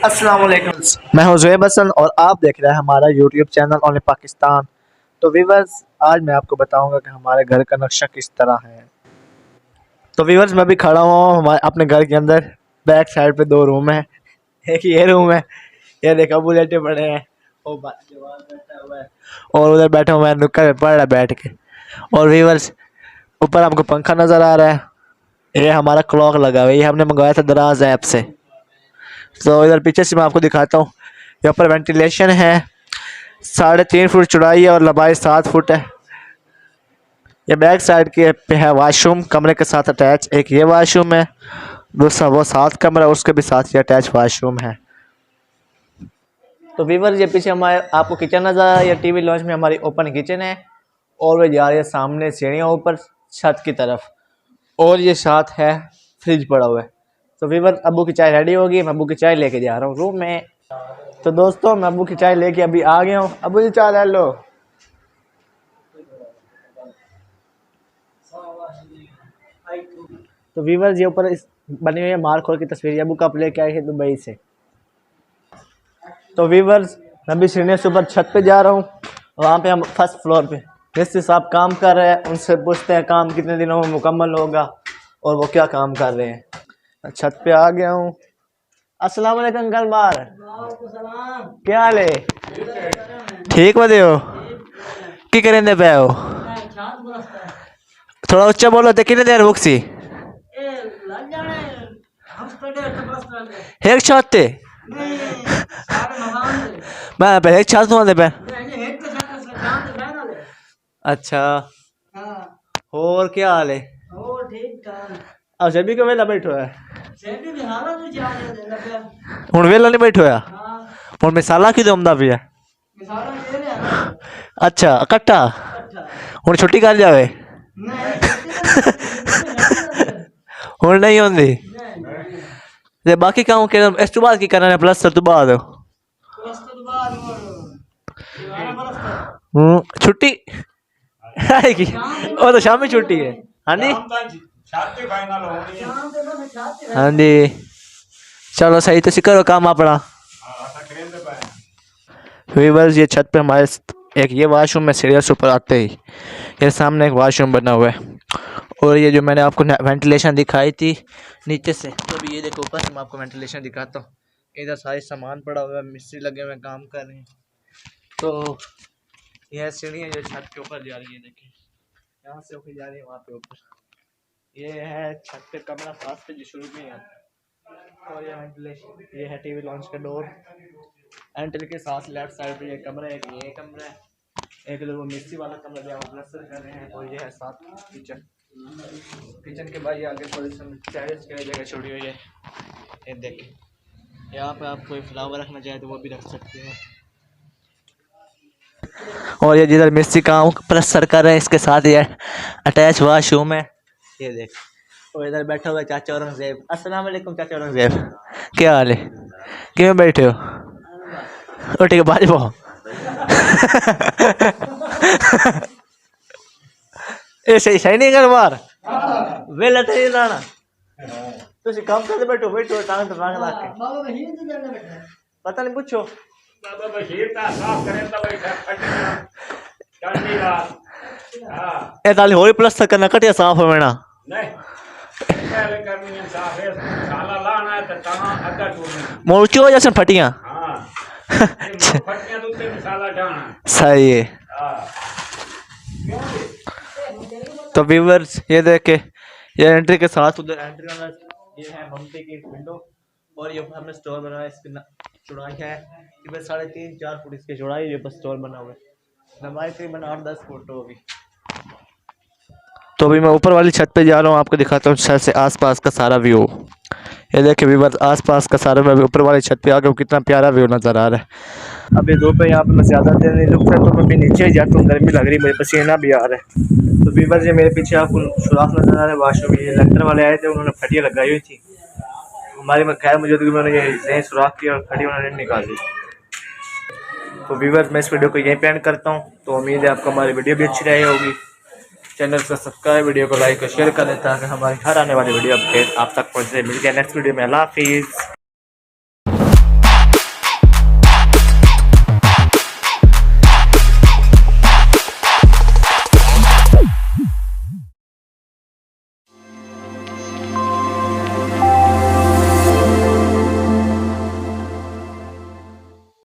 अस्सलाम वालेकुम। मैं हूं ज़ुहैब हसन और आप देख रहे हैं हमारा यूट्यूब चैनल ओनली पाकिस्तान। तो व्यूअर्स, आज मैं आपको बताऊंगा कि हमारे घर का नक्शा किस तरह है। तो व्यूअर्स, मैं भी खड़ा हूँ हमारे अपने घर के अंदर। बैक साइड पे दो रूम है, एक ये रूम है, ये देखो बुलेटें बड़े हैं, और जवान बैठा हुआ है, और उधर बैठा हुआ है नुक्कड़ पे पढ़ रहा है बैठ के। और व्यूअर्स, ऊपर आपको पंखा नज़र आ रहा है, ये हमारा क्लॉक लगा हुआ है, ये हमने मंगवाया था दराज ऐप से। तो इधर पीछे से मैं आपको दिखाता हूँ, यहाँ पर वेंटिलेशन है, 3.5 फुट चौड़ाई है और लंबाई 7 फुट है। ये बैक साइड के पे है वाशरूम, कमरे के साथ अटैच। एक ये वाशरूम है, दूसरा वो साथ कमरा, उसके भी साथ ये अटैच वाशरूम है। तो व्यूअर, ये पीछे हमारे आपको किचन नज़र आ रहा है, ये टीवी लॉन्च में हमारी ओपन किचन है, और वो जा रही है सामने सीढ़ियाँ ऊपर छत की तरफ, और ये साथ है फ्रिज पड़ा हुआ है। तो व्यूअर, अब्बू की चाय रेडी होगी, मैं अब्बू की चाय लेके जा रहा हूँ रूम में। तो दोस्तों, मैं अब्बू की चाय लेके अभी आ गया हूँ। अब्बू जी, चाय ले लो। तो व्यूअर, ये ऊपर बनी हुई है मार्कोल की तस्वीर, अब्बू कप लेके आए हैं दुबई से। तो व्यूअर्स, मैं अभी सीढ़ियों से ऊपर छत पे जा रहा हूँ, वहाँ पे हम फर्स्ट फ्लोर पे मिस्त्री साहब काम कर रहे हैं, उनसे पूछते हैं काम कितने दिनों में मुकम्मल होगा और वो क्या काम कर रहे हैं। छत पे आ गया हूँ। अस्सलाम वालेकुम अंकल बार, क्या हाल है? ठीक बदे हो की करेंदे पे हो? थोड़ा ऊंचा बोलो तो कितने देर रुकसी एक छत मैं पहले एक छत सुना दे पे। अच्छा, और क्या हाल है? अब सभी को वेला बैठो है, हुण वेला नहीं बैठो है, हुण मिसाला की दमदा पिया। अच्छा, इकट्ठा हुण छुट्टी कर जावे हुण नहीं होंदी ते बाकी काम के इस तो बाद की करना है? प्लस तो बाद छुट्टी आएगी, वो तो शाम में छुट्टी है। हाँ जी, हाँ जी, चलो सही, तो करो काम अपना। व्यूअर्स, ये छत पे हमारे एक ये वाशरूम में सीढ़ियों से ऊपर आते ही ये सामने एक वाशरूम बना हुआ है, और ये जो मैंने आपको वेंटिलेशन दिखाई थी नीचे से, तो अभी ये देखो ऊपर से मैं आपको वेंटिलेशन दिखाता हूँ। इधर सारे सामान पड़ा हुआ है, मिस्त्री लगे हुए काम कर रहे हैं। तो यह सीढ़ी है जो छत के ऊपर जा रही है, देखिए यहाँ से ऊपर जा रही है वहाँ पे ऊपर। ये है छत पे कमरा साथ पे जो शुरू में है, और ये वेंटिलेशन, ये है टीवी लॉन्च का डोर। एंट्री के साथ लेफ्ट साइड पे ये कमरा है, ये कमरा है, एक लोग मिस्त्री वाला कमरा जो हम प्लास्टर कर रहे हैं, और ये है साथ किचन। किचन के बाद ये आगे थोड़ी सी टेरेस की जगह छोड़ी हुई है, ये देखिए यहाँ पे आप कोई फ्लावर रखना चाहे तो वो भी रख सकते हैं। और ये जिधर मिस्त्री काम प्लास्टर कर रहे हैं, इसके साथ ये अटैच वॉशरूम है, ये देख। और इधर बैठा हुआ है चाचा औरंगजेब। अस्सलाम वालेकुम चाचा औरंगजेब, क्या हाल है? क्यों बैठे हो? ठीक है, बाज पाओ ये सही सही नहीं कर बार वेला तो नहीं लाना, तुम काम करते बैठो बैठो टांग तो टांग लाके पता नहीं पूछो। बाबा बशीर ता साफ करें ता बैठा ठंडी रात। हां, ए ताली होई प्लस करना कटिया साफ होना नहीं, पहले करनी है साफ है, साला लाना है तो कहां अड्डा टूटना मोचो जैसे फटियां। हां, फटियां तो उससे मसाला डालना सही है। हां, तो व्यूअर्स, ये देखे ये एंट्री के साथ उधर एंट्री वाला ये है मम्मी की विंडो, और ये हमने स्टोर बनाया, इसकी चौड़ाई है ये 3.5-4 फुट इसकी चौड़ाई, ये बस स्टोर बना हुआ है, लंबाई तकरीबन 8-10 फुट होगी। तो अभी मैं ऊपर वाली छत पे जा रहा हूँ, आपको दिखाता हूँ छत से आसपास का सारा व्यू। ये देखिए व्यूअर्स, आसपास का सारा, मैं ऊपर वाली छत पे आ गया हूँ, कितना प्यारा व्यू नज़र आ रहा है। अभी धूप है यहाँ पे, मैं ज़्यादा देर नहीं रुकता, तो मैं भी नीचे ही जाता हूँ, गर्मी लग रही है, मुझे पसीना भी आ रहा है। तो व्यूअर्स, ये मेरे पीछे आपको सुराख नज़र आ रहा है वाशरूम, ये लेक्चर वाले आए थे, उन्होंने फटियाँ लगाई हुई थी हमारी खैर मौजूदगी में, उन्होंने ये सुराख किया और फटी उन्होंने निकाल दी। तो व्यूअर्स, मैं इस वीडियो को यहीं पे एंड करता हूँ। तो उम्मीद है आपको हमारी वीडियो भी अच्छी रही होगी। चैनल को सब्सक्राइब, वीडियो को लाइक और शेयर कर दें ताकि हमारी हर आने वाली वीडियो अपडेट आप तक पहुँचे। मिलते हैं नेक्स्ट वीडियो में। अल्लाह हाफिज़।